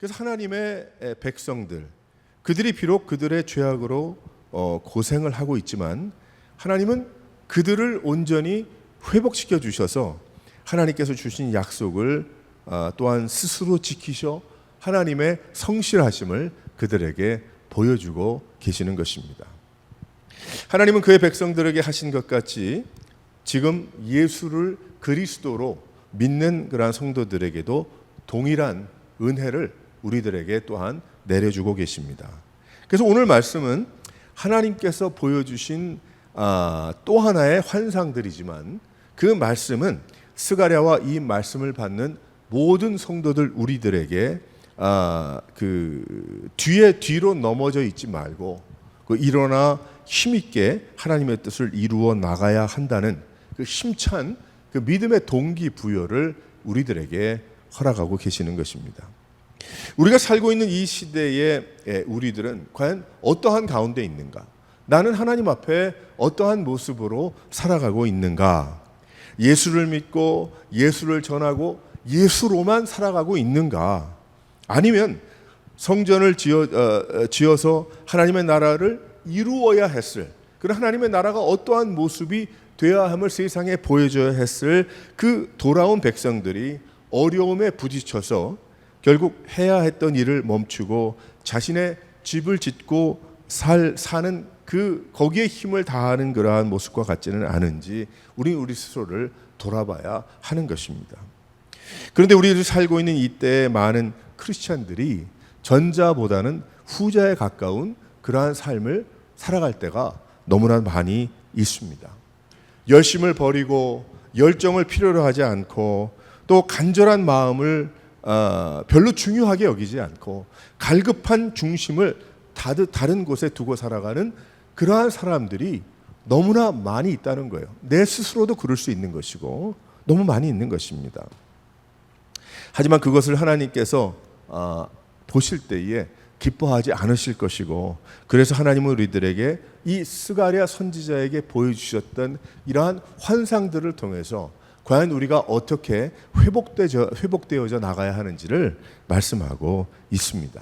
그래서 하나님의 백성들, 그들이 비록 그들의 죄악으로 고생을 하고 있지만 하나님은 그들을 온전히 회복시켜 주셔서 하나님께서 주신 약속을 또한 스스로 지키셔 하나님의 성실하심을 그들에게 보여주고 계시는 것입니다. 하나님은 그의 백성들에게 하신 것 같이 지금 예수를 그리스도로 믿는 그러한 성도들에게도 동일한 은혜를 우리들에게 또한 내려주고 계십니다. 그래서 오늘 말씀은 하나님께서 보여주신 또 하나의 환상들이지만 그 말씀은 스가랴와 이 말씀을 받는 모든 성도들 우리들에게 그 뒤로 넘어져 있지 말고 일어나 힘있게 하나님의 뜻을 이루어 나가야 한다는 그 힘찬 그 믿음의 동기부여를 우리들에게 허락하고 계시는 것입니다. 우리가 살고 있는 이 시대에 우리들은 과연 어떠한 가운데 있는가? 나는 하나님 앞에 어떠한 모습으로 살아가고 있는가? 예수를 믿고 예수를 전하고 예수로만 살아가고 있는가? 아니면 성전을 지어서 하나님의 나라를 이루어야 했을 그런 하나님의 나라가 어떠한 모습이 되어야 함을 세상에 보여줘야 했을 그 돌아온 백성들이 어려움에 부딪혀서 결국 해야 했던 일을 멈추고 자신의 집을 짓고 사는 거기에 힘을 다하는 그러한 모습과 같지는 않은지 우리 스스로를 돌아봐야 하는 것입니다. 그런데 우리들 살고 있는 이때의 많은 크리스찬들이 전자보다는 후자에 가까운 그러한 삶을 살아갈 때가 너무나 많이 있습니다. 열심을 버리고 열정을 필요로 하지 않고 또 간절한 마음을 별로 중요하게 여기지 않고 갈급한 중심을 다른 곳에 두고 살아가는 그러한 사람들이 너무나 많이 있다는 거예요. 내 스스로도 그럴 수 있는 것이고 너무 많이 있는 것입니다. 하지만 그것을 하나님께서 보실 때에 기뻐하지 않으실 것이고 그래서 하나님은 우리들에게 이 스가랴 선지자에게 보여주셨던 이러한 환상들을 통해서 과연 우리가 어떻게 회복되어져 나가야 하는지를 말씀하고 있습니다.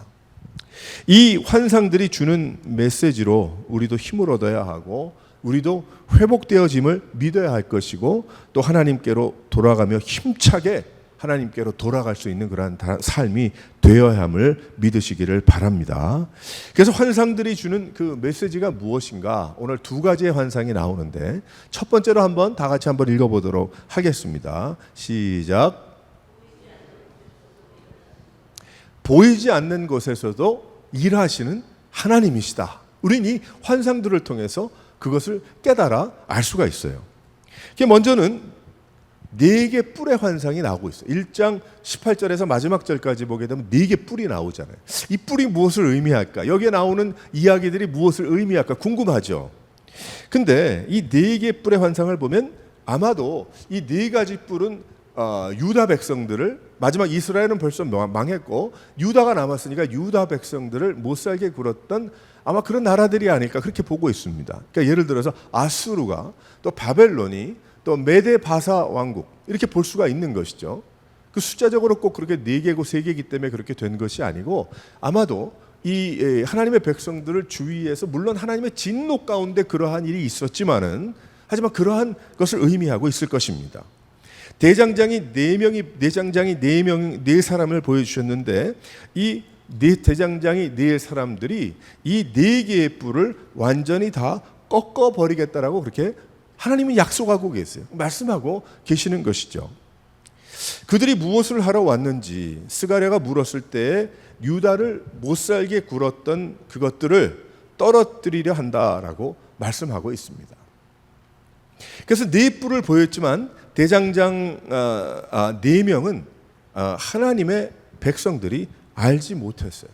이 환상들이 주는 메시지로 우리도 힘을 얻어야 하고 우리도 회복되어짐을 믿어야 할 것이고 또 하나님께로 돌아가며 힘차게 하나님께로 돌아갈 수 있는 그러한 삶이 되어야 함을 믿으시기를 바랍니다. 그래서 환상들이 주는 그 메시지가 무엇인가? 오늘 두 가지의 환상이 나오는데 첫 번째로 한번 다 같이 한번 읽어보도록 하겠습니다. 시작. 보이지 않는 곳에서도 일하시는 하나님이시다. 우린 이 환상들을 통해서 그것을 깨달아 알 수가 있어요. 먼저는 4개 뿔의 환상이 나오고 있어요. 1장 18절에서 마지막 절까지 보게 되면 4개 뿔이 나오잖아요. 이 뿔이 무엇을 의미할까? 여기에 나오는 이야기들이 무엇을 의미할까? 궁금하죠. 근데 이 4개 뿔의 환상을 보면 아마도 이 4가지 뿔은 유다 백성들을 마지막 이스라엘은 벌써 망했고 유다가 남았으니까 유다 백성들을 못살게 굴었던 아마 그런 나라들이 아닐까 그렇게 보고 있습니다. 그러니까 예를 들어서 아수르가 또 바벨론이 또 메데 바사 왕국 이렇게 볼 수가 있는 것이죠. 그 숫자적으로 꼭 그렇게 4개고 3개이기 때문에 그렇게 된 것이 아니고 아마도 이 하나님의 백성들을 주위에서 물론 하나님의 진노 가운데 그러한 일이 있었지만은 하지만 그러한 것을 의미하고 있을 것입니다. 대장장이 4사람을 보여주셨는데 이 대장장이 4사람들이 이 4개의 뿔을 완전히 다 꺾어버리겠다라고 그렇게 하나님이 약속하고 계세요. 말씀하고 계시는 것이죠. 그들이 무엇을 하러 왔는지 스가랴가 물었을 때 유다를 못살게 굴었던 그것들을 떨어뜨리려 한다라고 말씀하고 있습니다. 그래서 4뿔을 보였지만 대장장 4명은 하나님의 백성들이 알지 못했어요.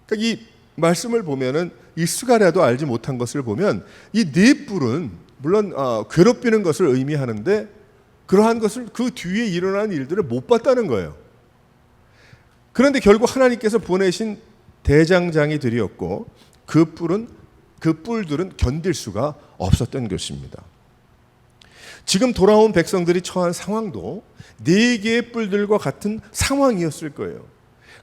그러니까 이 말씀을 보면은 이 스가랴도 알지 못한 것을 보면 이 4뿔은 물론 괴롭히는 것을 의미하는데 그러한 것을 그 뒤에 일어난 일들을 못 봤다는 거예요. 그런데 결국 하나님께서 보내신 대장장이들이었고 그 뿔들은 견딜 수가 없었던 것입니다. 지금 돌아온 백성들이 처한 상황도 4개의 뿔들과 같은 상황이었을 거예요.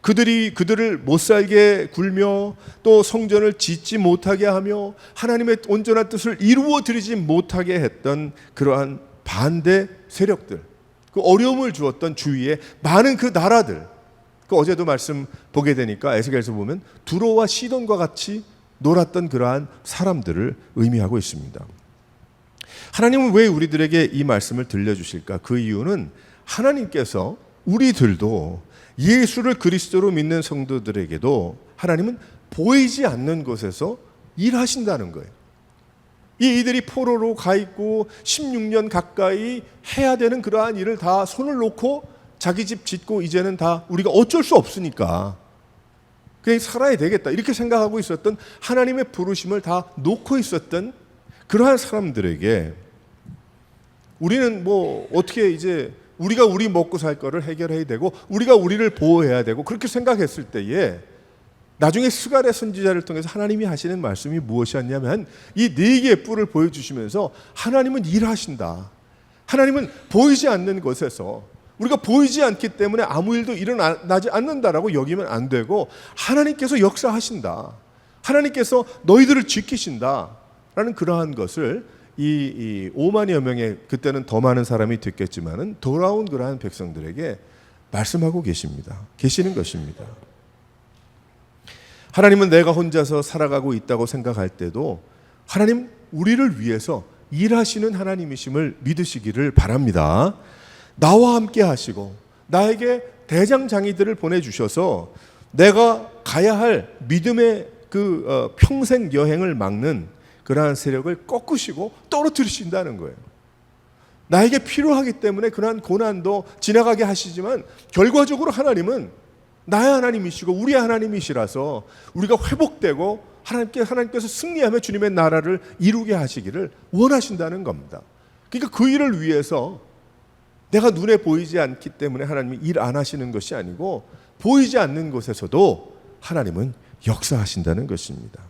그들을 못 살게 굴며 또 성전을 짓지 못하게 하며 하나님의 온전한 뜻을 이루어 드리지 못하게 했던 그러한 반대 세력들, 그 어려움을 주었던 주위의 많은 그 나라들, 그 어제도 말씀 보게 되니까 에스겔서 보면 두로와 시돈과 같이 놀았던 그러한 사람들을 의미하고 있습니다. 하나님은 왜 우리들에게 이 말씀을 들려주실까? 그 이유는 하나님께서 우리들도 예수를 그리스도로 믿는 성도들에게도 하나님은 보이지 않는 곳에서 일하신다는 거예요. 이들이 포로로 가 있고 16년 가까이 해야 되는 그러한 일을 다 손을 놓고 자기 집 짓고 이제는 다 우리가 어쩔 수 없으니까 그냥 살아야 되겠다 이렇게 생각하고 있었던 하나님의 부르심을 다 놓고 있었던 그러한 사람들에게 우리는 뭐 어떻게 이제 우리가 우리 먹고 살 거를 해결해야 되고 우리가 우리를 보호해야 되고 그렇게 생각했을 때에 나중에 스가랴 선지자를 통해서 하나님이 하시는 말씀이 무엇이었냐면 이 네 개의 뿔을 보여주시면서 하나님은 일하신다. 하나님은 보이지 않는 곳에서 우리가 보이지 않기 때문에 아무 일도 일어나지 않는다라고 여기면 안 되고 하나님께서 역사하신다. 하나님께서 너희들을 지키신다라는 그러한 것을 이 5만여 명의 그때는 더 많은 사람이 됐겠지만은 돌아온 그러한 백성들에게 말씀하고 계시는 것입니다. 하나님은 내가 혼자서 살아가고 있다고 생각할 때도 하나님 우리를 위해서 일하시는 하나님이심을 믿으시기를 바랍니다. 나와 함께 하시고 나에게 대장장이들을 보내주셔서 내가 가야 할 믿음의 그 평생 여행을 막는 그러한 세력을 꺾으시고 떨어뜨리신다는 거예요. 나에게 필요하기 때문에 그러한 고난도 지나가게 하시지만 결과적으로 하나님은 나의 하나님이시고 우리의 하나님이시라서 우리가 회복되고 하나님께서 승리하며 주님의 나라를 이루게 하시기를 원하신다는 겁니다. 그러니까 그 일을 위해서 내가 눈에 보이지 않기 때문에 하나님이 일 안 하시는 것이 아니고 보이지 않는 곳에서도 하나님은 역사하신다는 것입니다.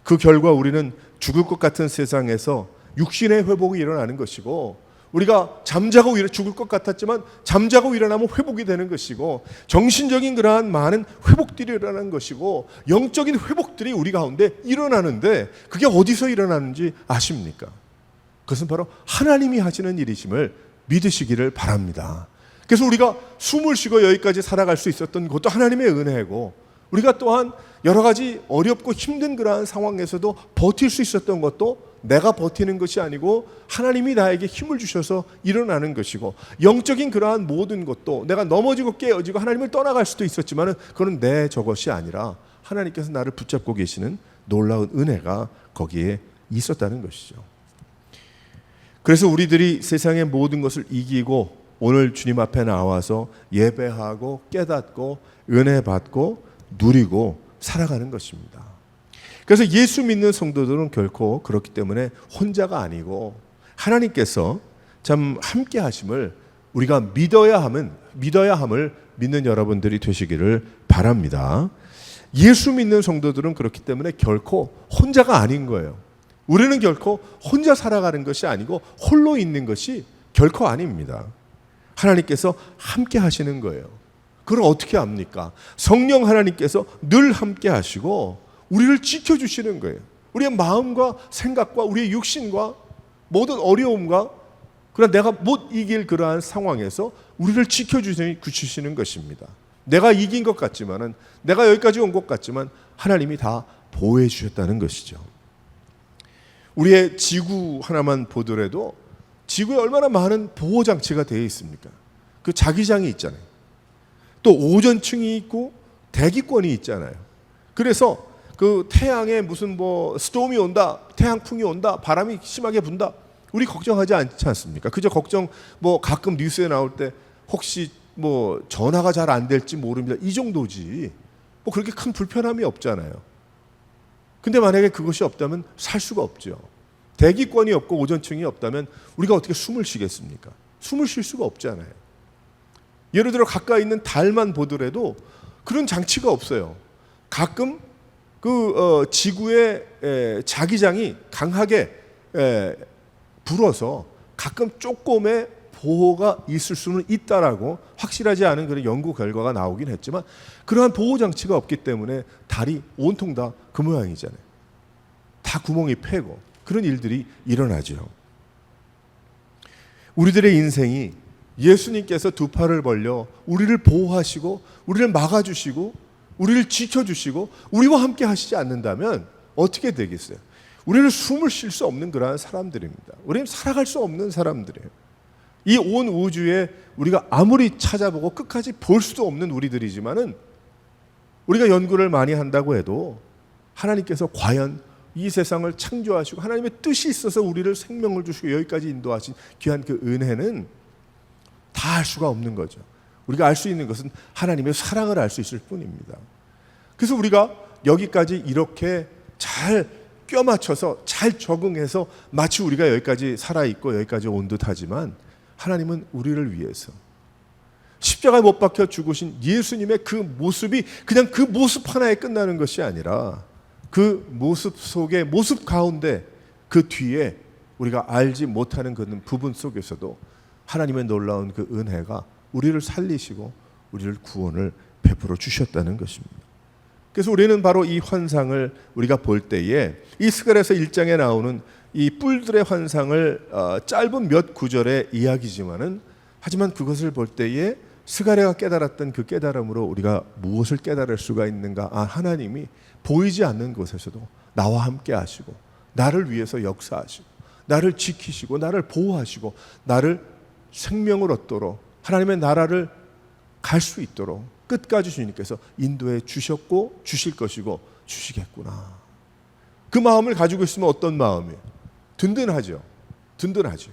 그 결과 우리는 죽을 것 같은 세상에서 육신의 회복이 일어나는 것이고 우리가 잠자고 죽을 것 같았지만 잠자고 일어나면 회복이 되는 것이고 정신적인 그러한 많은 회복들이 일어나는 것이고 영적인 회복들이 우리 가운데 일어나는데 그게 어디서 일어나는지 아십니까? 그것은 바로 하나님이 하시는 일이심을 믿으시기를 바랍니다. 그래서 우리가 숨을 쉬고 여기까지 살아갈 수 있었던 것도 하나님의 은혜고 우리가 또한 여러 가지 어렵고 힘든 그러한 상황에서도 버틸 수 있었던 것도 내가 버티는 것이 아니고 하나님이 나에게 힘을 주셔서 일어나는 것이고 영적인 그러한 모든 것도 내가 넘어지고 깨어지고 하나님을 떠나갈 수도 있었지만 그건 내 저것이 아니라 하나님께서 나를 붙잡고 계시는 놀라운 은혜가 거기에 있었다는 것이죠. 그래서 우리들이 세상의 모든 것을 이기고 오늘 주님 앞에 나와서 예배하고 깨닫고 은혜 받고 누리고 살아가는 것입니다. 그래서 예수 믿는 성도들은 결코 그렇기 때문에 혼자가 아니고 하나님께서 참 함께 하심을 우리가 믿어야 함을 믿는 여러분들이 되시기를 바랍니다. 예수 믿는 성도들은 그렇기 때문에 결코 혼자가 아닌 거예요. 우리는 결코 혼자 살아가는 것이 아니고 홀로 있는 것이 결코 아닙니다. 하나님께서 함께 하시는 거예요. 그걸 어떻게 압니까? 성령 하나님께서 늘 함께 하시고 우리를 지켜주시는 거예요. 우리의 마음과 생각과 우리의 육신과 모든 어려움과 그러나 내가 못 이길 그러한 상황에서 우리를 지켜주시는 것입니다. 내가 이긴 것 같지만은 내가 여기까지 온 것 같지만 하나님이 다 보호해 주셨다는 것이죠. 우리의 지구 하나만 보더라도 지구에 얼마나 많은 보호 장치가 되어 있습니까? 그 자기장이 있잖아요. 또 오존층이 있고 대기권이 있잖아요. 그래서 그 태양에 무슨 스톰이 온다, 태양풍이 온다, 바람이 심하게 분다. 우리 걱정하지 않지 않습니까? 그저 걱정 가끔 뉴스에 나올 때 혹시 전화가 잘 안 될지 모릅니다. 이 정도지. 그렇게 큰 불편함이 없잖아요. 근데 만약에 그것이 없다면 살 수가 없죠. 대기권이 없고 오존층이 없다면 우리가 어떻게 숨을 쉬겠습니까? 숨을 쉴 수가 없잖아요. 예를 들어 가까이 있는 달만 보더라도 그런 장치가 없어요. 가끔 지구의 자기장이 강하게 불어서 가끔 조금의 보호가 있을 수는 있다라고 확실하지 않은 그런 연구 결과가 나오긴 했지만 그러한 보호 장치가 없기 때문에 달이 온통 다 그 모양이잖아요. 다 구멍이 패고 그런 일들이 일어나죠. 우리들의 인생이 예수님께서 두 팔을 벌려 우리를 보호하시고 우리를 막아주시고 우리를 지켜주시고 우리와 함께 하시지 않는다면 어떻게 되겠어요? 우리는 숨을 쉴 수 없는 그러한 사람들입니다. 우리는 살아갈 수 없는 사람들이에요. 이 온 우주에 우리가 아무리 찾아보고 끝까지 볼 수도 없는 우리들이지만은 우리가 연구를 많이 한다고 해도 하나님께서 과연 이 세상을 창조하시고 하나님의 뜻이 있어서 우리를 생명을 주시고 여기까지 인도하신 귀한 그 은혜는 다 알 수가 없는 거죠. 우리가 알 수 있는 것은 하나님의 사랑을 알 수 있을 뿐입니다. 그래서 우리가 여기까지 이렇게 잘 껴맞춰서 잘 적응해서 마치 우리가 여기까지 살아있고 여기까지 온 듯하지만 하나님은 우리를 위해서 십자가에 못 박혀 죽으신 예수님의 그 모습이 그냥 그 모습 하나에 끝나는 것이 아니라 그 모습 속에 모습 가운데 그 뒤에 우리가 알지 못하는 그 부분 속에서도 하나님의 놀라운 그 은혜가 우리를 살리시고 우리를 구원을 베풀어 주셨다는 것입니다. 그래서 우리는 바로 이 환상을 우리가 볼 때에 이 스가랴서 1장에 나오는 이 뿔들의 환상을 짧은 몇 구절의 이야기지만은 하지만 그것을 볼 때에 스가랴가 깨달았던 그 깨달음으로 우리가 무엇을 깨달을 수가 있는가? 하나님이 보이지 않는 곳에서도 나와 함께 하시고 나를 위해서 역사하시고 나를 지키시고 나를 보호하시고 나를 생명을 얻도록 하나님의 나라를 갈 수 있도록 끝까지 주님께서 인도해 주셨고 주실 것이고 주시겠구나. 그 마음을 가지고 있으면 어떤 마음이에요? 든든하죠. 든든하죠.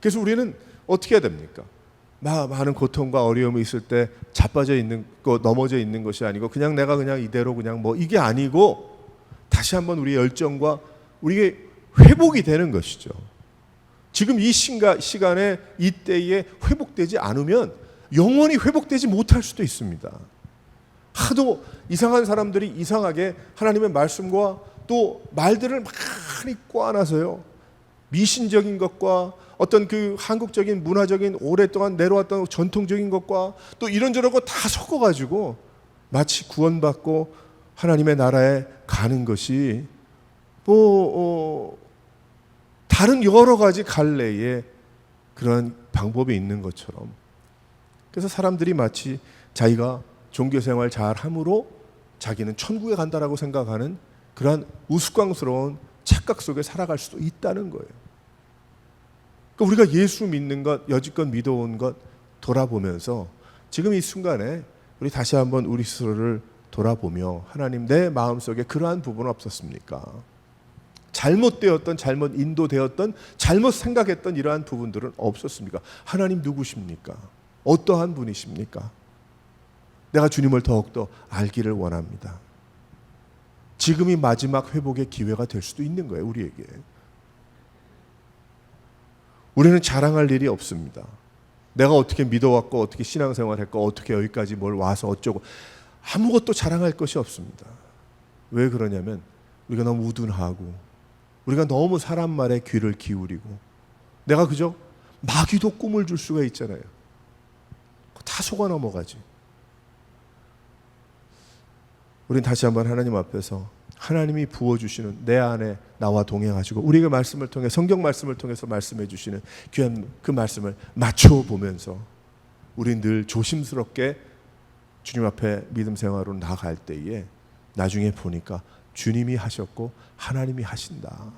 그래서 우리는 어떻게 해야 됩니까? 많은 고통과 어려움이 있을 때 자빠져 있는 것, 넘어져 있는 것이 아니고 그냥 내가 그냥 이대로 그냥 뭐 이게 아니고 다시 한번 우리의 열정과 우리의 회복이 되는 것이죠. 지금 이 시간에 이때에 회복되지 않으면 영원히 회복되지 못할 수도 있습니다. 하도 이상한 사람들이 이상하게 하나님의 말씀과 또 말들을 많이 꽈놔서요. 미신적인 것과 어떤 그 한국적인 문화적인 오랫동안 내려왔던 전통적인 것과 또 이런저런 거 다 섞어가지고 마치 구원받고 하나님의 나라에 가는 것이 다른 여러 가지 갈래의 그런 방법이 있는 것처럼 그래서 사람들이 마치 자기가 종교생활 잘함으로 자기는 천국에 간다라고 생각하는 그러한 우스꽝스러운 착각 속에 살아갈 수도 있다는 거예요. 그러니까 우리가 예수 믿는 것, 여지껏 믿어온 것 돌아보면서 지금 이 순간에 우리 다시 한번 우리 스스로를 돌아보며 하나님 내 마음속에 그러한 부분은 없었습니까? 잘못되었던, 잘못 인도되었던, 잘못 생각했던 이러한 부분들은 없었습니까? 하나님 누구십니까? 어떠한 분이십니까? 내가 주님을 더욱더 알기를 원합니다. 지금이 마지막 회복의 기회가 될 수도 있는 거예요, 우리에게. 우리는 자랑할 일이 없습니다. 내가 어떻게 믿어왔고 어떻게 신앙생활했고 어떻게 여기까지 뭘 와서 어쩌고 아무것도 자랑할 것이 없습니다. 왜 그러냐면 우리가 너무 우둔하고 우리가 너무 사람 말에 귀를 기울이고 내가 그저 마귀도 꿈을 줄 수가 있잖아요. 다 속아 넘어가지. 우린 다시 한번 하나님 앞에서 하나님이 부어주시는 내 안에 나와 동행하시고 우리에게 말씀을 통해 성경 말씀을 통해서 말씀해 주시는 귀한 그 말씀을 맞춰보면서 우린 늘 조심스럽게 주님 앞에 믿음 생활로 나아갈 때에 나중에 보니까 주님이 하셨고 하나님이 하신다.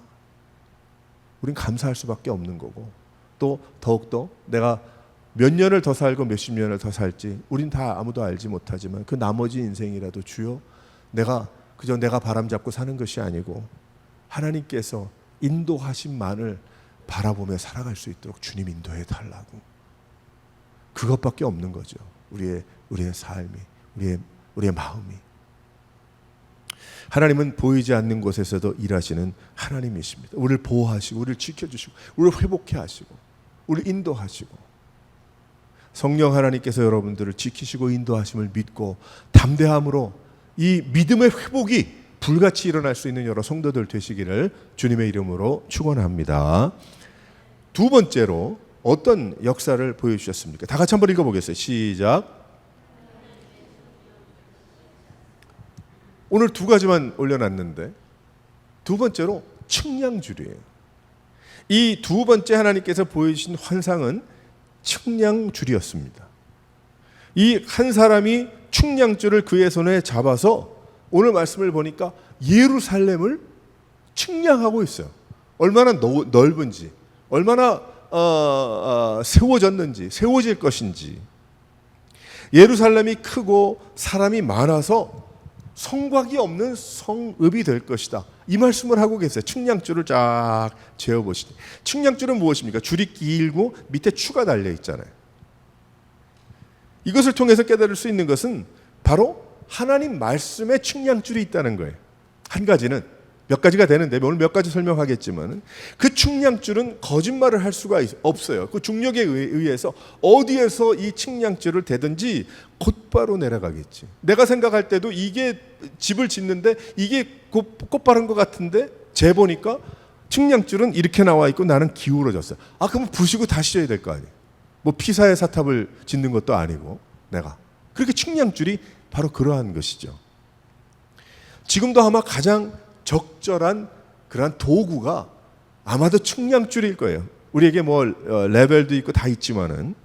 우린 감사할 수밖에 없는 거고 또 더욱더 내가 몇 년을 더 살고 몇십 년을 더 살지 우린 다 아무도 알지 못하지만 그 나머지 인생이라도 주여 그저 내가 바람잡고 사는 것이 아니고 하나님께서 인도하심만을 바라보며 살아갈 수 있도록 주님 인도해 달라고. 그것밖에 없는 거죠. 우리의 삶이, 우리의 마음이. 하나님은 보이지 않는 곳에서도 일하시는 하나님이십니다. 우리를 보호하시고 우리를 지켜주시고 우리를 회복해 하시고 우리를 인도하시고 성령 하나님께서 여러분들을 지키시고 인도하심을 믿고 담대함으로 이 믿음의 회복이 불같이 일어날 수 있는 여러 성도들 되시기를 주님의 이름으로 축원합니다. 두 번째로 어떤 역사를 보여주셨습니까? 다 같이 한번 읽어보겠어요. 시작. 오늘 두 가지만 올려놨는데 두 번째로 측량줄이에요. 이 두 번째 하나님께서 보여주신 환상은 측량줄이었습니다. 이 한 사람이 측량줄을 그의 손에 잡아서 오늘 말씀을 보니까 예루살렘을 측량하고 있어요. 얼마나 넓은지, 얼마나 세워졌는지, 세워질 것인지. 예루살렘이 크고 사람이 많아서 성곽이 없는 성읍이 될 것이다. 이 말씀을 하고 계세요. 측량줄을 쫙 재어보시니. 측량줄은 무엇입니까? 줄이 길고 밑에 추가 달려 있잖아요. 이것을 통해서 깨달을 수 있는 것은 바로 하나님 말씀에 측량줄이 있다는 거예요. 한 가지는, 몇 가지가 되는데 오늘 몇 가지 설명하겠지만 그 측량줄은 거짓말을 할 수가 없어요. 그 중력에 의해서 어디에서 이 측량줄을 대든지 곧바로 내려가겠지. 내가 생각할 때도 이게 집을 짓는데 이게 곧바른 것 같은데 재보니까 측량줄은 이렇게 나와 있고 나는 기울어졌어요. 그러면 부시고 다시 져야 될 거 아니에요. 뭐 피사의 사탑을 짓는 것도 아니고 내가. 그렇게 측량줄이 바로 그러한 것이죠. 지금도 아마 가장 적절한 그러한 도구가 아마도 측량줄일 거예요. 우리에게 뭐 레벨도 있고 다 있지만은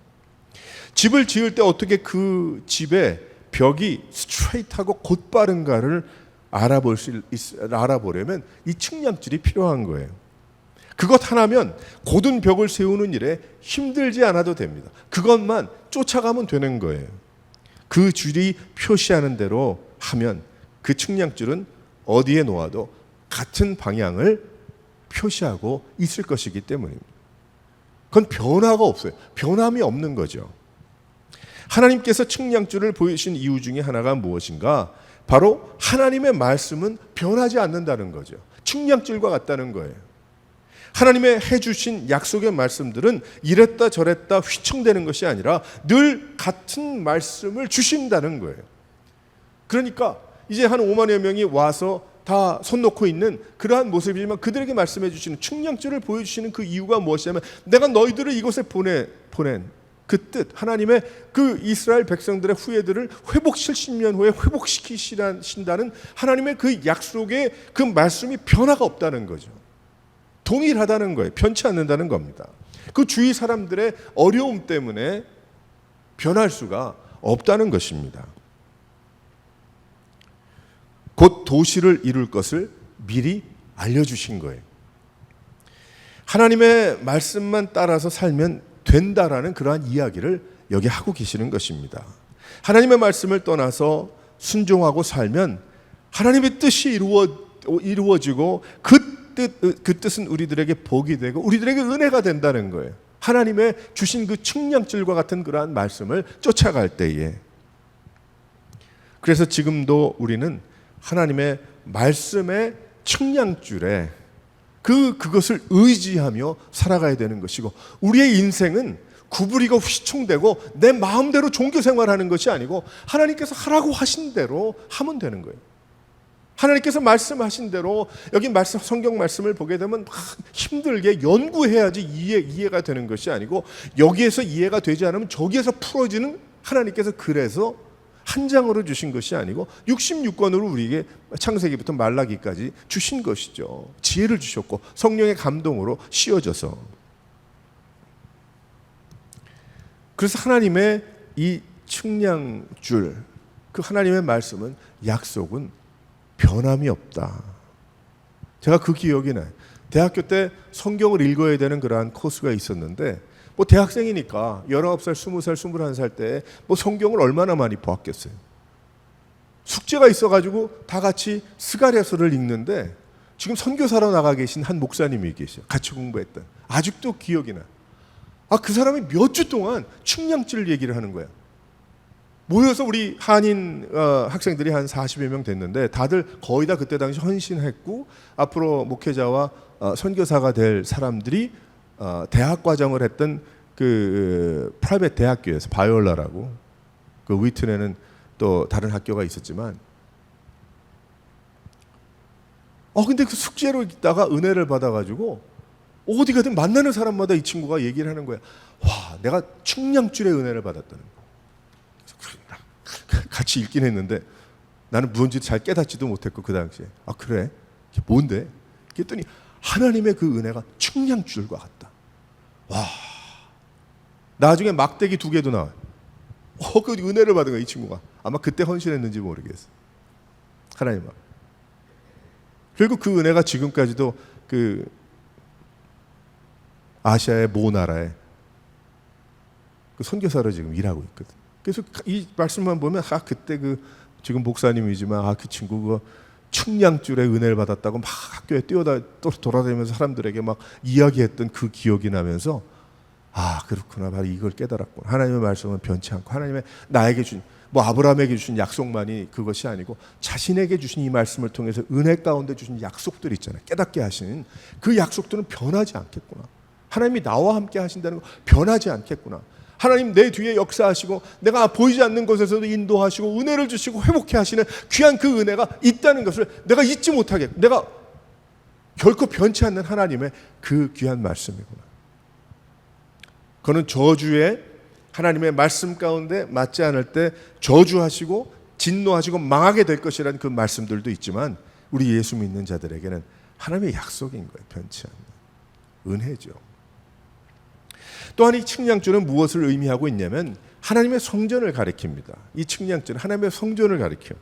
집을 지을 때 어떻게 그 집의 벽이 스트레이트하고 곧바른가를 알아보려면 이 측량줄이 필요한 거예요. 그것 하나면 고든 벽을 세우는 일에 힘들지 않아도 됩니다. 그것만 쫓아가면 되는 거예요. 그 줄이 표시하는 대로 하면 그 측량줄은 어디에 놓아도 같은 방향을 표시하고 있을 것이기 때문입니다. 그건 변화가 없어요. 변함이 없는 거죠. 하나님께서 측량줄을 보여주신 이유 중에 하나가 무엇인가? 바로 하나님의 말씀은 변하지 않는다는 거죠. 측량줄과 같다는 거예요. 하나님의 해주신 약속의 말씀들은 이랬다 저랬다 휘청대는 것이 아니라 늘 같은 말씀을 주신다는 거예요. 그러니까 이제 한 5만여 명이 와서 다 손 놓고 있는 그러한 모습이지만 그들에게 말씀해 주시는 측량줄을 보여주시는 그 이유가 무엇이냐면 내가 너희들을 이곳에 보낸 그 뜻, 하나님의 그 이스라엘 백성들의 후예들을 회복 70년 후에 회복시키신다는 하나님의 그 약속의 그 말씀이 변화가 없다는 거죠. 동일하다는 거예요. 변치 않는다는 겁니다. 그 주위 사람들의 어려움 때문에 변할 수가 없다는 것입니다. 곧 도시를 이룰 것을 미리 알려주신 거예요. 하나님의 말씀만 따라서 살면 된다라는 그러한 이야기를 여기 하고 계시는 것입니다. 하나님의 말씀을 떠나서 순종하고 살면 하나님의 뜻이 이루어지고 그 뜻은 우리들에게 복이 되고 우리들에게 은혜가 된다는 거예요. 하나님의 주신 그 측량줄과 같은 그러한 말씀을 쫓아갈 때에. 그래서 지금도 우리는 하나님의 말씀의 측량줄에 그것을 의지하며 살아가야 되는 것이고 우리의 인생은 구부리고 휘청대고 내 마음대로 종교 생활하는 것이 아니고 하나님께서 하라고 하신 대로 하면 되는 거예요. 하나님께서 말씀하신 대로 여기 성경 말씀을 보게 되면 막 힘들게 연구해야지 이해가 되는 것이 아니고 여기에서 이해가 되지 않으면 저기에서 풀어지는 하나님께서 그래서 한 장으로 주신 것이 아니고 66권으로 우리에게 창세기부터 말라기까지 주신 것이죠. 지혜를 주셨고 성령의 감동으로 씌워져서. 그래서 하나님의 이 측량줄, 그 하나님의 말씀은 약속은 변함이 없다. 제가 그 기억이 나요. 대학교 때 성경을 읽어야 되는 그러한 코스가 있었는데 뭐 대학생이니까 19살, 20살, 21살 때 뭐 성경을 얼마나 많이 보았겠어요. 숙제가 있어가지고 다 같이 스가랴서를 읽는데 지금 선교사로 나가 계신 한 목사님이 계셔요. 같이 공부했던. 아직도 기억이 나요. 그 사람이 몇 주 동안 측량줄 얘기를 하는 거야. 모여서 우리 한인 학생들이 한 40여 명 됐는데 다들 거의 다 그때 당시 헌신했고 앞으로 목회자와 선교사가 될 사람들이 대학 과정을 했던 그 프라이빗 대학교에서 바이올라라고 그 위튼에는 또 다른 학교가 있었지만 근데 그 숙제로 있다가 은혜를 받아가지고 어디 가든 만나는 사람마다 이 친구가 얘기를 하는 거야. 와, 내가 측량줄의 은혜를 받았다는 거. 그래서 같이 읽긴 했는데 나는 무언지 잘 깨닫지도 못했고 그 당시에. 아, 그래? 이게 뭔데? 그랬더니 하나님의 그 은혜가 측량줄과 같다. 와, 나중에 막대기 2개도 나와요. 그 은혜를 받은 거야, 이 친구가. 아마 그때 헌신했는지 모르겠어. 하나님 앞. 결국 그 은혜가 지금까지도 그 아시아의 모 나라에 그 선교사로 지금 일하고 있거든. 그래서 이 말씀만 보면 그때 그 지금 목사님이지만 그 친구 그 측량줄의 은혜를 받았다고 막 학교에 돌아다니면서 사람들에게 막 이야기했던 그 기억이 나면서 그렇구나, 바로 이걸 깨달았구나. 하나님의 말씀은 변치 않고 하나님의 나에게 준 아브라함에게 주신 약속만이 그것이 아니고 자신에게 주신 이 말씀을 통해서 은혜 가운데 주신 약속들 있잖아요. 깨닫게 하신 그 약속들은 변하지 않겠구나. 하나님이 나와 함께 하신다는 거 변하지 않겠구나. 하나님 내 뒤에 역사하시고 내가 보이지 않는 곳에서도 인도하시고 은혜를 주시고 회복해 하시는 귀한 그 은혜가 있다는 것을 내가 잊지 못하게, 내가 결코 변치 않는 하나님의 그 귀한 말씀이구나. 그는 저주에 하나님의 말씀 가운데 맞지 않을 때 저주하시고 진노하시고 망하게 될 것이라는 그 말씀들도 있지만 우리 예수 믿는 자들에게는 하나님의 약속인 거예요. 변치 않는 은혜죠. 또한 이 측량줄은 무엇을 의미하고 있냐면 하나님의 성전을 가리킵니다. 이 측량줄은 하나님의 성전을 가리켜요.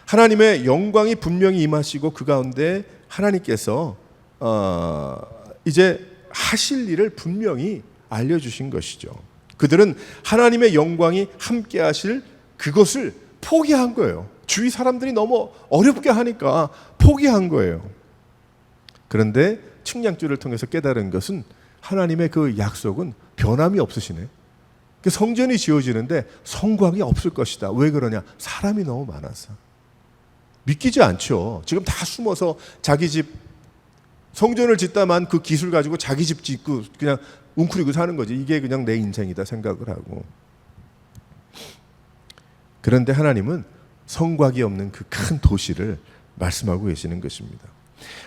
하나님의 영광이 분명히 임하시고 그 가운데 하나님께서 이제 하실 일을 분명히 알려주신 것이죠. 그들은 하나님의 영광이 함께 하실 그것을 포기한 거예요. 주위 사람들이 너무 어렵게 하니까 포기한 거예요. 그런데 측량줄을 통해서 깨달은 것은 하나님의 그 약속은 변함이 없으시네. 성전이 지어지는데 성곽이 없을 것이다. 왜 그러냐? 사람이 너무 많아서. 믿기지 않죠. 지금 다 숨어서 자기 집 성전을 짓다만 그 기술 가지고 자기 집 짓고 그냥 웅크리고 사는 거지. 이게 그냥 내 인생이다 생각을 하고. 그런데 하나님은 성곽이 없는 그 큰 도시를 말씀하고 계시는 것입니다.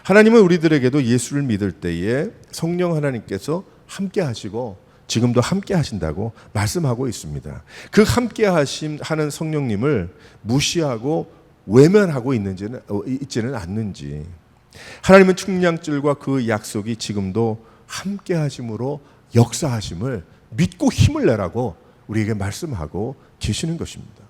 하나님은 우리들에게도 예수를 믿을 때에 성령 하나님께서 함께 하시고 지금도 함께 하신다고 말씀하고 있습니다. 그 함께 하는 성령님을 무시하고 외면하고 있지는 않는지. 하나님은 측량줄과 그 약속이 지금도 함께 하심으로 역사하심을 믿고 힘을 내라고 우리에게 말씀하고 계시는 것입니다.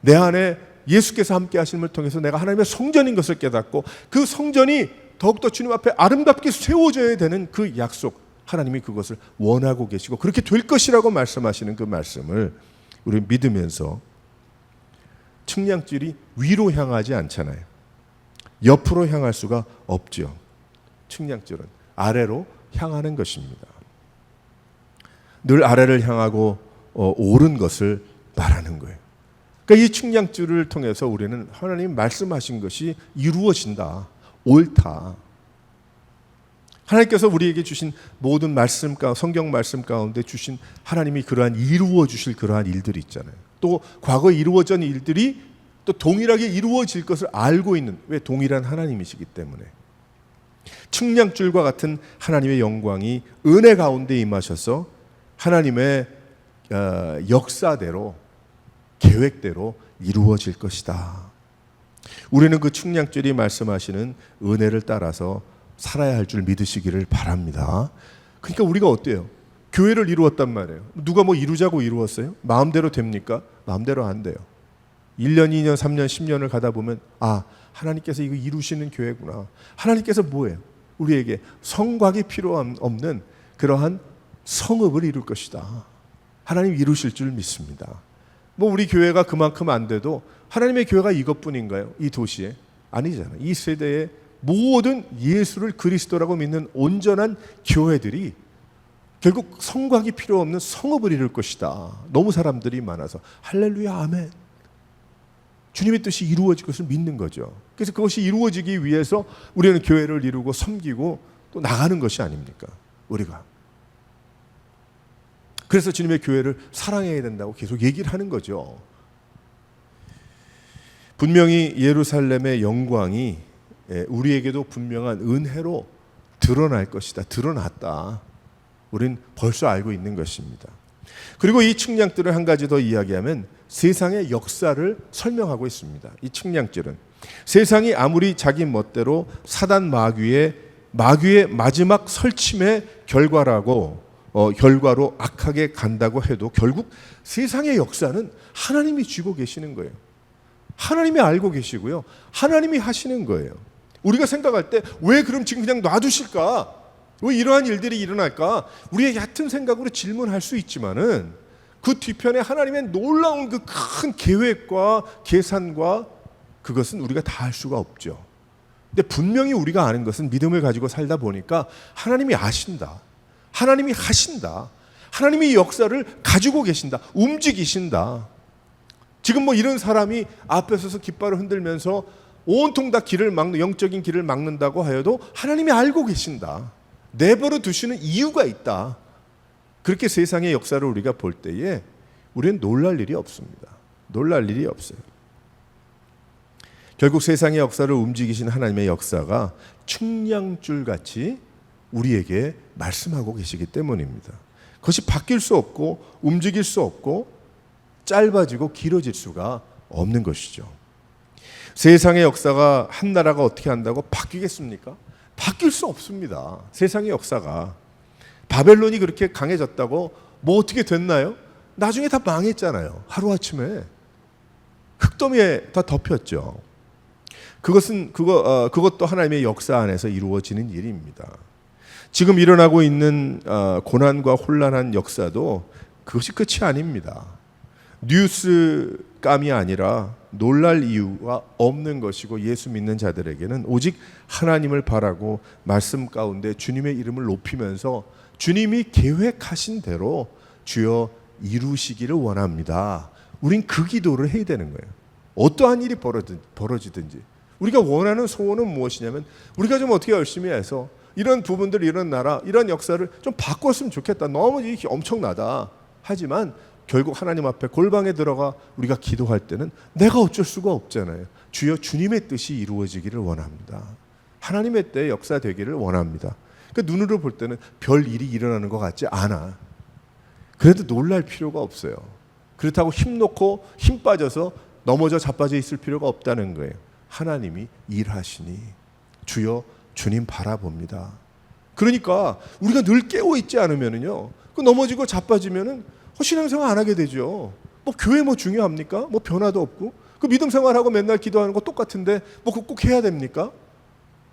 내 안에 예수께서 함께 하심을 통해서 내가 하나님의 성전인 것을 깨닫고 그 성전이 더욱더 주님 앞에 아름답게 세워져야 되는 그 약속, 하나님이 그것을 원하고 계시고 그렇게 될 것이라고 말씀하시는 그 말씀을 우리 믿으면서 측량줄이 위로 향하지 않잖아요. 옆으로 향할 수가 없죠. 측량줄은 아래로 향하는 것입니다. 늘 아래를 향하고 옳은 것을 말하는 거예요. 그러니까 이 측량줄을 통해서 우리는 하나님 말씀하신 것이 이루어진다, 옳다. 하나님께서 우리에게 주신 모든 말씀, 성경 말씀 가운데 주신 하나님이 그러한 이루어 주실 그러한 일들이 있잖아요. 또 과거에 이루어진 일들이 또 동일하게 이루어질 것을 알고 있는, 왜? 동일한 하나님이시기 때문에. 측량줄과 같은 하나님의 영광이 은혜 가운데 임하셔서 하나님의 역사대로, 계획대로 이루어질 것이다. 우리는 그 측량줄이 말씀하시는 은혜를 따라서 살아야 할 줄 믿으시기를 바랍니다. 그러니까 우리가 어때요? 교회를 이루었단 말이에요. 누가 뭐 이루자고 이루었어요? 마음대로 됩니까? 마음대로 안 돼요. 1년, 2년, 3년, 10년을 가다 보면 하나님께서 이거 이루시는 교회구나. 하나님께서 뭐예요? 우리에게 성곽이 필요 없는 그러한 성읍을 이룰 것이다. 하나님 이루실 줄 믿습니다. 뭐 우리 교회가 그만큼 안 돼도 하나님의 교회가 이것뿐인가요? 이 도시에? 아니잖아요. 이 세대에 모든 예수를 그리스도라고 믿는 온전한 교회들이 결국 성곽이 필요 없는 성읍을 이룰 것이다. 너무 사람들이 많아서. 할렐루야, 아멘. 주님의 뜻이 이루어질 것을 믿는 거죠. 그래서 그것이 이루어지기 위해서 우리는 교회를 이루고 섬기고 또 나가는 것이 아닙니까? 우리가. 그래서 주님의 교회를 사랑해야 된다고 계속 얘기를 하는 거죠. 분명히 예루살렘의 영광이 우리에게도 분명한 은혜로 드러날 것이다. 드러났다. 우린 벌써 알고 있는 것입니다. 그리고 이 측량들을 한 가지 더 이야기하면 세상의 역사를 설명하고 있습니다. 이 측량들은 세상이 아무리 자기 멋대로 사단 마귀의 마지막 설침의 결과로 악하게 간다고 해도 결국 세상의 역사는 하나님이 쥐고 계시는 거예요. 하나님이 알고 계시고요. 하나님이 하시는 거예요. 우리가 생각할 때 왜 그럼 지금 그냥 놔두실까? 왜 이러한 일들이 일어날까? 우리의 얕은 생각으로 질문할 수 있지만은 그 뒤편에 하나님의 놀라운 그 큰 계획과 계산과 그것은 우리가 다 알 수가 없죠. 근데 분명히 우리가 아는 것은 믿음을 가지고 살다 보니까 하나님이 아신다. 하나님이 하신다. 하나님이 이 역사를 가지고 계신다. 움직이신다. 지금 뭐 이런 사람이 앞에 서서 깃발을 흔들면서 온통 다 길을 막는 영적인 길을 막는다고 하여도 하나님이 알고 계신다. 내버려 두시는 이유가 있다. 그렇게 세상의 역사를 우리가 볼 때에 우리는 놀랄 일이 없습니다. 놀랄 일이 없어요. 결국 세상의 역사를 움직이신 하나님의 역사가 측량줄 같이 우리에게 말씀하고 계시기 때문입니다. 그것이 바뀔 수 없고 움직일 수 없고 짧아지고 길어질 수가 없는 것이죠. 세상의 역사가 한 나라가 어떻게 한다고 바뀌겠습니까? 바뀔 수 없습니다. 세상의 역사가. 바벨론이 그렇게 강해졌다고 뭐 어떻게 됐나요? 나중에 다 망했잖아요. 하루아침에 흙더미에 다 덮였죠. 그것도 하나님의 역사 안에서 이루어지는 일입니다. 지금 일어나고 있는 고난과 혼란한 역사도 그것이 끝이 아닙니다. 뉴스감이 아니라 놀랄 이유가 없는 것이고 예수 믿는 자들에게는 오직 하나님을 바라고 말씀 가운데 주님의 이름을 높이면서 주님이 계획하신 대로 주여 이루시기를 원합니다. 우린 그 기도를 해야 되는 거예요. 어떠한 일이 벌어지든지 우리가 원하는 소원은 무엇이냐면 우리가 좀 어떻게 열심히 해서 이런 부분들, 이런 나라, 이런 역사를 좀 바꿨으면 좋겠다. 너무 이게 엄청나다. 하지만 결국 하나님 앞에 골방에 들어가 우리가 기도할 때는 내가 어쩔 수가 없잖아요. 주여 주님의 뜻이 이루어지기를 원합니다. 하나님의 때에 역사되기를 원합니다. 그 눈으로 볼 때는 별 일이 일어나는 것 같지 않아. 그래도 놀랄 필요가 없어요. 그렇다고 힘 놓고 힘 빠져서 넘어져 자빠져 있을 필요가 없다는 거예요. 하나님이 일하시니 주여 주님 바라봅니다. 그러니까 우리가 늘 깨어 있지 않으면은요, 그 넘어지고 자빠지면은 신앙생활 안 하게 되죠. 뭐 교회 뭐 중요합니까? 뭐 변화도 없고 그 믿음 생활하고 맨날 기도하는 거 똑같은데 뭐 그거 꼭 해야 됩니까?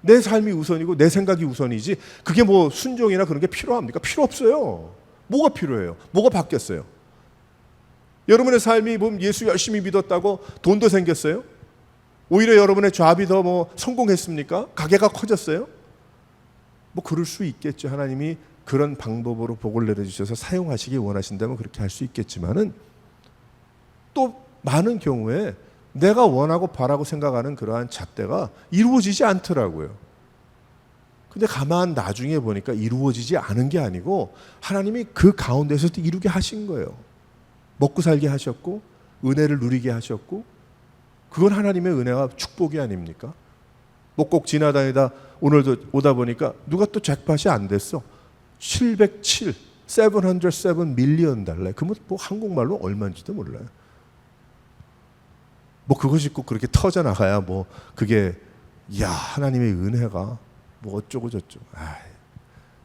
내 삶이 우선이고 내 생각이 우선이지 그게 뭐 순종이나 그런 게 필요합니까? 필요 없어요. 뭐가 필요해요? 뭐가 바뀌었어요? 여러분의 삶이 뭐 예수 열심히 믿었다고 돈도 생겼어요? 오히려 여러분의 잡이 더 뭐 성공했습니까? 가게가 커졌어요? 뭐 그럴 수 있겠죠. 하나님이 그런 방법으로 복을 내려주셔서 사용하시기 원하신다면 그렇게 할 수 있겠지만은 또 많은 경우에 내가 원하고 바라고 생각하는 그러한 잣대가 이루어지지 않더라고요. 근데 가만 나중에 보니까 이루어지지 않은 게 아니고 하나님이 그 가운데서 이루게 하신 거예요. 먹고 살게 하셨고 은혜를 누리게 하셨고 그건 하나님의 은혜와 축복이 아닙니까? 뭐 꼭 지나다니다 오늘도 오다 보니까 누가 또 잭팟이 안 됐어. 707 밀리언 달러. 그러면 뭐 한국말로 얼마인지도 몰라요. 뭐 그것이 꼭 그렇게 터져 나가야 뭐 그게 야 하나님의 은혜가 뭐 어쩌고 저쩌고.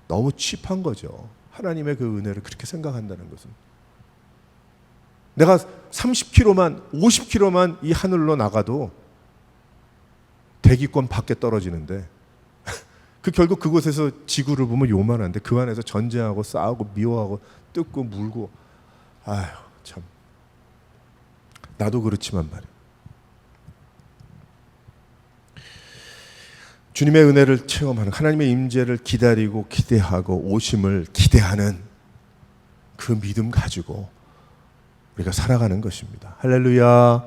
너무 칩한 거죠. 하나님의 그 은혜를 그렇게 생각한다는 것은. 내가 30km만 50km만 이 하늘로 나가도 대기권 밖에 떨어지는데 그 결국 그곳에서 지구를 보면 요만한데 그 안에서 전쟁하고 싸우고 미워하고 뜯고 물고 아휴 참 나도 그렇지만 말이야. 주님의 은혜를 체험하는 하나님의 임재를 기다리고 기대하고 오심을 기대하는 그 믿음 가지고 우리가 살아가는 것입니다. 할렐루야.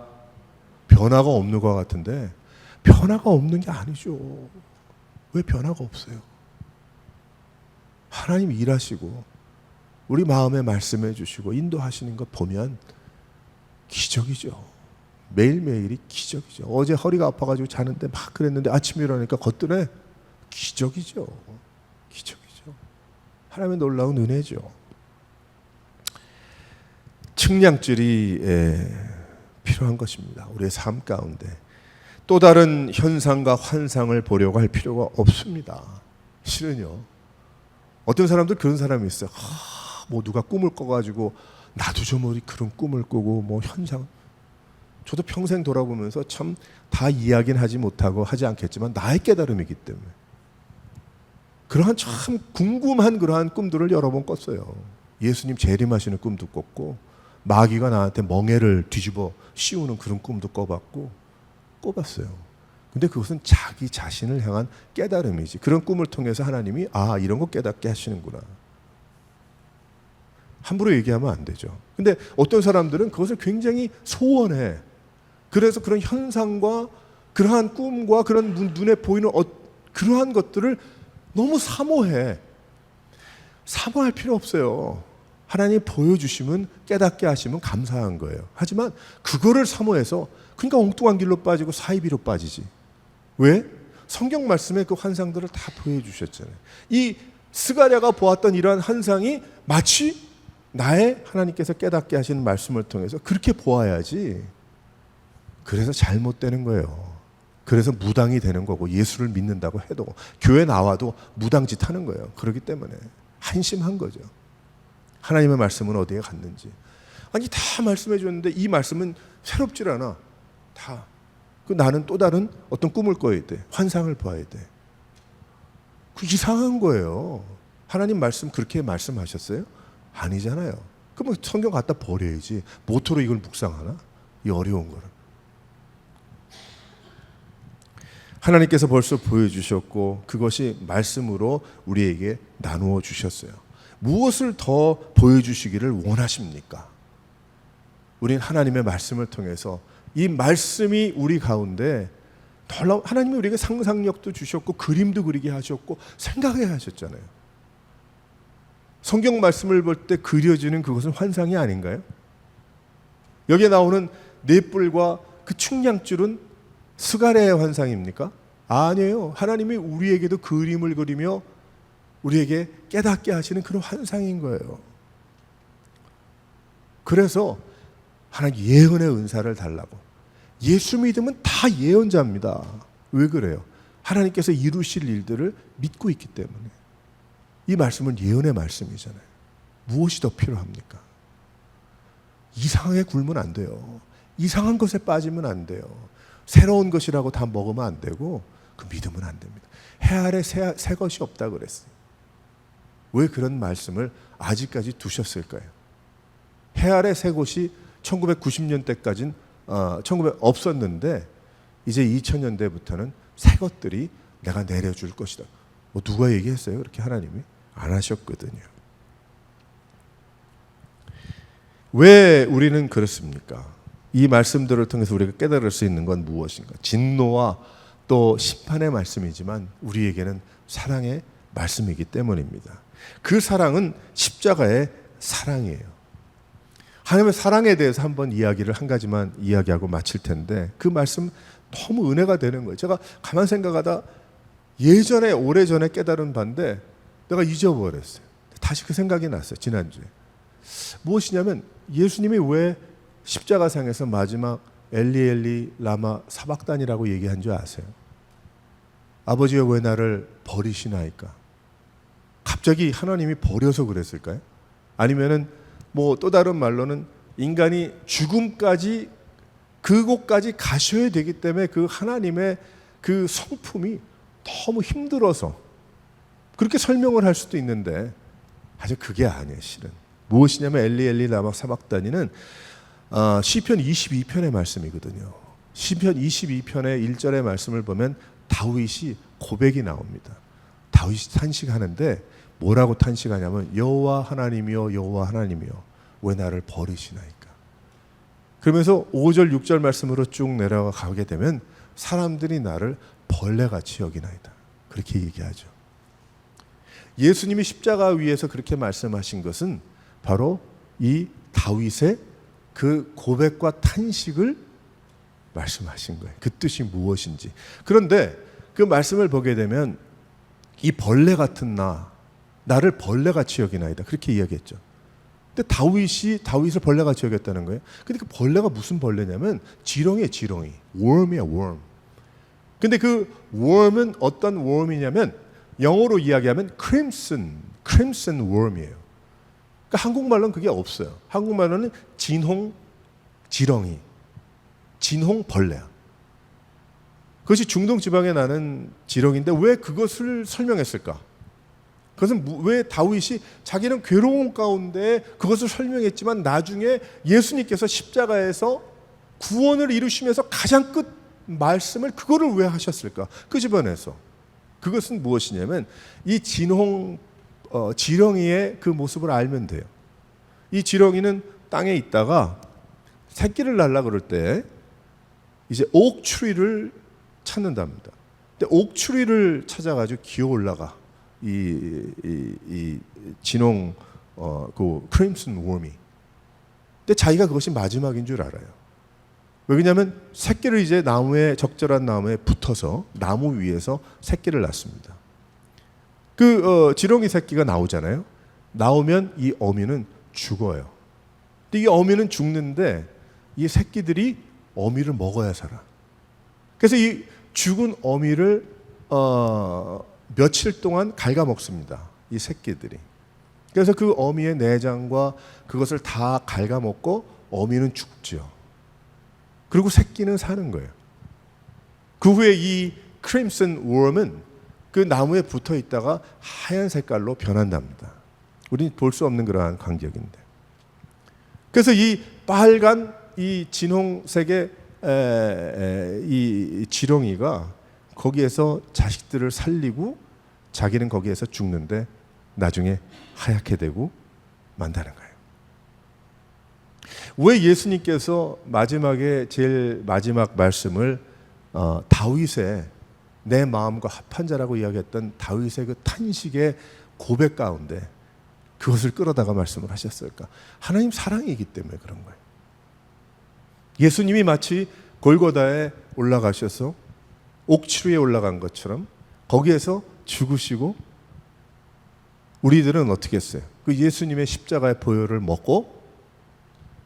변화가 없는 것 같은데 변화가 없는 게 아니죠. 왜 변화가 없어요? 하나님 일하시고 우리 마음에 말씀해 주시고 인도하시는 것 보면 기적이죠. 매일매일이 기적이죠. 어제 허리가 아파가지고 자는데 막 그랬는데 아침에 일어나니까 걷더래. 기적이죠. 하나님의 놀라운 은혜죠. 측량줄이 필요한 것입니다. 우리의 삶 가운데 또 다른 현상과 환상을 보려고 할 필요가 없습니다. 실은요. 어떤 사람들 그런 사람이 있어요. 뭐 누가 꿈을 꿔가지고 나도 좀 어디 그런 꿈을 꾸고 뭐 현상. 저도 평생 돌아보면서 참 다 이야기는 하지 못하고 하지 않겠지만 나의 깨달음이기 때문에 그러한 참 궁금한 그러한 꿈들을 여러 번 꿨어요. 예수님 재림하시는 꿈도 꿨고 마귀가 나한테 멍에를 뒤집어 씌우는 그런 꿈도 꿔봤어요. 근데 그것은 자기 자신을 향한 깨달음이지. 그런 꿈을 통해서 하나님이 이런 거 깨닫게 하시는구나. 함부로 얘기하면 안 되죠. 근데 어떤 사람들은 그것을 굉장히 소원해. 그래서 그런 현상과 그러한 꿈과 그런 눈에 보이는 그러한 것들을 너무 사모해. 사모할 필요 없어요. 하나님이 보여주시면 깨닫게 하시면 감사한 거예요. 하지만 그거를 사모해서 그러니까 엉뚱한 길로 빠지고 사이비로 빠지지. 왜? 성경 말씀에 그 환상들을 다 보여주셨잖아요. 이 스가랴가 보았던 이러한 환상이 마치 나의 하나님께서 깨닫게 하시는 말씀을 통해서 그렇게 보아야지. 그래서 잘못되는 거예요. 그래서 무당이 되는 거고 예수를 믿는다고 해도 교회 나와도 무당짓 하는 거예요. 그렇기 때문에 한심한 거죠. 하나님의 말씀은 어디에 갔는지. 아니 다 말씀해 줬는데 이 말씀은 새롭질 않아. 다. 나는 또 다른 어떤 꿈을 꿔야 돼. 환상을 봐야 돼. 그 이상한 거예요. 하나님 말씀 그렇게 말씀하셨어요? 아니잖아요. 그럼 성경 갖다 버려야지. 모토로 이걸 묵상하나? 이 어려운 거를. 하나님께서 벌써 보여주셨고 그것이 말씀으로 우리에게 나누어 주셨어요. 무엇을 더 보여주시기를 원하십니까? 우린 하나님의 말씀을 통해서 이 말씀이 우리 가운데 하나님이 우리에게 상상력도 주셨고 그림도 그리게 하셨고 생각하게 하셨잖아요. 성경 말씀을 볼 때 그려지는 그것은 환상이 아닌가요? 여기에 나오는 네 뿔과 그 측량줄은 스가랴의 환상입니까? 아니에요. 하나님이 우리에게도 그림을 그리며 우리에게 깨닫게 하시는 그런 환상인 거예요. 그래서 하나님 예언의 은사를 달라고. 예수 믿으면 다 예언자입니다. 왜 그래요? 하나님께서 이루실 일들을 믿고 있기 때문에. 이 말씀은 예언의 말씀이잖아요. 무엇이 더 필요합니까? 이상하게 굴면 안 돼요. 이상한 것에 빠지면 안 돼요. 새로운 것이라고 다 먹으면 안 되고 그 믿으면 안 됩니다. 해 아래 새 것이 없다 그랬어요. 왜 그런 말씀을 아직까지 두셨을까요? 해 아래 새 것이 1990년대까지는 없었는데 이제 2000년대부터는 새 것들이 내가 내려줄 것이다. 누가 얘기했어요? 그렇게 하나님이 안 하셨거든요. 왜 우리는 그렇습니까? 이 말씀들을 통해서 우리가 깨달을 수 있는 건 무엇인가? 진노와 또 심판의 말씀이지만 우리에게는 사랑의 말씀이기 때문입니다. 그 사랑은 십자가의 사랑이에요. 하나님의 사랑에 대해서 한번 이야기를 한 가지만 이야기하고 마칠 텐데 그 말씀 너무 은혜가 되는 거예요. 제가 가만 생각하다 예전에 오래전에 깨달은 바인데 내가 잊어버렸어요. 다시 그 생각이 났어요. 지난주에. 무엇이냐면 예수님이 왜 십자가상에서 마지막 엘리 엘리 라마 사박단이라고 얘기한 줄 아세요? 아버지여 왜 나를 버리시나이까? 갑자기 하나님이 버려서 그랬을까요? 아니면은 뭐 또 다른 말로는 인간이 죽음까지 그곳까지 가셔야 되기 때문에 그 하나님의 그 성품이 너무 힘들어서 그렇게 설명을 할 수도 있는데 아주 그게 아니에요. 실은 무엇이냐면 엘리 엘리 라마 사박단이는 시편 22편의 말씀이거든요. 시편 22편의 1절의 말씀을 보면 다윗이 고백이 나옵니다. 다윗이 탄식하는데 뭐라고 탄식하냐면 여호와 하나님이여 여호와 하나님이여 왜 나를 버리시나이까. 그러면서 5절 6절 말씀으로 쭉 내려가게 되면 사람들이 나를 벌레같이 여기나이다. 그렇게 얘기하죠. 예수님이 십자가 위에서 그렇게 말씀하신 것은 바로 이 다윗의 그 고백과 탄식을 말씀하신 거예요. 그 뜻이 무엇인지. 그런데 그 말씀을 보게 되면 이 벌레 같은 나, 나를 벌레같이 여기나이다. 그렇게 이야기했죠. 근데 다윗을 벌레같이 여겼다는 거예요. 근데 그 벌레가 무슨 벌레냐면 지렁이에요, 지렁이. worm이야, worm. 근데 그 worm은 어떤 worm이냐면 영어로 이야기하면 crimson worm이에요. 그러니까 한국말로는 그게 없어요. 한국말로는 진홍 지렁이, 진홍 벌레야. 그것이 중동 지방에 나는 지렁인데 왜 그것을 설명했을까? 그것은 왜 다윗이 자기는 괴로운 가운데 그것을 설명했지만 나중에 예수님께서 십자가에서 구원을 이루시면서 가장 끝 말씀을 그거를 왜 하셨을까? 그 집안에서 그것은 무엇이냐면 이 지렁이의 그 모습을 알면 돼요. 이 지렁이는 땅에 있다가 새끼를 낳으려 그럴 때 이제 옥추리를 찾는답니다. 근데 옥추리를 찾아가지고 기어 올라가 이 진홍 그 크림슨 웜이. 근데 자기가 그것이 마지막인 줄 알아요. 왜냐하면 새끼를 이제 적절한 나무에 붙어서 나무 위에서 새끼를 낳습니다. 지렁이 새끼가 나오잖아요. 나오면 이 어미는 죽어요. 근데 이 어미는 죽는데 이 새끼들이 어미를 먹어야 살아. 그래서 이 죽은 어미를 며칠 동안 갉아먹습니다. 이 새끼들이. 그래서 그 어미의 내장과 그것을 다 갉아먹고 어미는 죽죠. 그리고 새끼는 사는 거예요. 그 후에 이 크림슨 웜은 그 나무에 붙어 있다가 하얀 색깔로 변한답니다. 우리는 볼 수 없는 그러한 광경인데. 그래서 이 빨간 이 진홍색의 이 지렁이가 거기에서 자식들을 살리고 자기는 거기에서 죽는데 나중에 하얗게 되고 만다는 거예요. 왜 예수님께서 마지막에 제일 마지막 말씀을 다윗의 내 마음과 합한 자라고 이야기했던 다윗의 그 탄식의 고백 가운데 그것을 끌어다가 말씀을 하셨을까? 하나님 사랑이기 때문에 그런 거예요. 예수님이 마치 골고다에 올라가셔서 옥추리에 올라간 것처럼 거기에서 죽으시고 우리들은 어떻게 했어요? 그 예수님의 십자가의 보혈을 먹고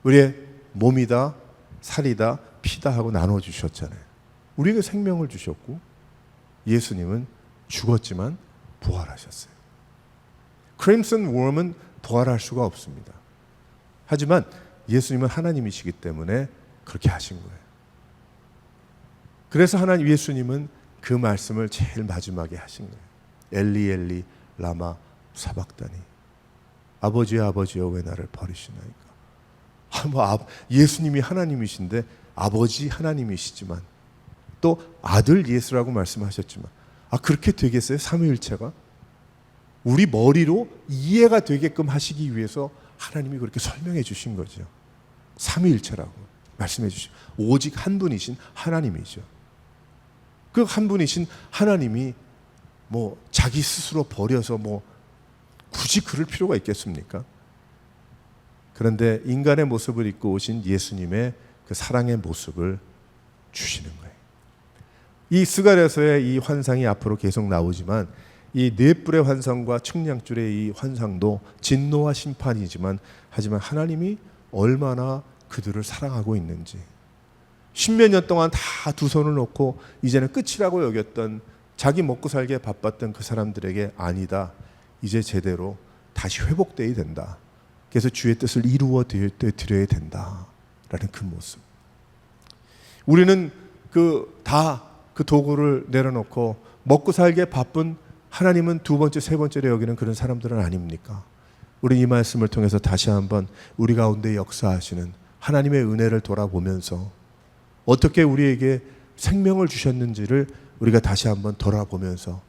우리의 몸이다, 살이다, 피다 하고 나눠주셨잖아요. 우리에게 생명을 주셨고 예수님은 죽었지만 부활하셨어요. 크림슨 웜은 부활할 수가 없습니다. 하지만 예수님은 하나님이시기 때문에 그렇게 하신 거예요. 그래서 하나님 예수님은 그 말씀을 제일 마지막에 하신 거예요. 엘리 엘리 라마 사박다니. 아버지여 아버지여 왜 나를 버리시나이까. 예수님이 하나님이신데 아버지 하나님이시지만 또 아들 예수라고 말씀하셨지만 그렇게 되겠어요? 삼위일체가? 우리 머리로 이해가 되게끔 하시기 위해서 하나님이 그렇게 설명해 주신 거죠. 삼위일체라고 말씀해 주신 오직 한 분이신 하나님이죠. 그 한 분이신 하나님이 자기 스스로 버려서 굳이 그럴 필요가 있겠습니까? 그런데 인간의 모습을 입고 오신 예수님의 그 사랑의 모습을 주시는 거예요. 이 스갈에서의 이 환상이 앞으로 계속 나오지만 이 네 뿔의 환상과 측량줄의 이 환상도 진노와 심판이지만 하지만 하나님이 얼마나 그들을 사랑하고 있는지 십몇 년 동안 다 두 손을 놓고 이제는 끝이라고 여겼던 자기 먹고 살기에 바빴던 그 사람들에게 아니다. 이제 제대로 다시 회복되어야 된다. 그래서 주의 뜻을 이루어 드려야 된다라는 그 모습. 우리는 그 도구를 내려놓고 먹고 살기에 바쁜 하나님은 두 번째, 세 번째로 여기는 그런 사람들은 아닙니까? 우리 이 말씀을 통해서 다시 한번 우리 가운데 역사하시는 하나님의 은혜를 돌아보면서 어떻게 우리에게 생명을 주셨는지를 우리가 다시 한번 돌아보면서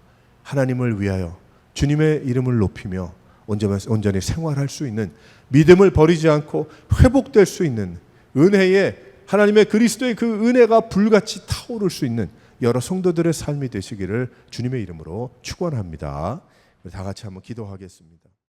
하나님을 위하여 주님의 이름을 높이며 온전히 생활할 수 있는 믿음을 버리지 않고 회복될 수 있는 은혜의 하나님의 그리스도의 그 은혜가 불같이 타오를 수 있는 여러 성도들의 삶이 되시기를 주님의 이름으로 축원합니다. 다 같이 한번 기도하겠습니다.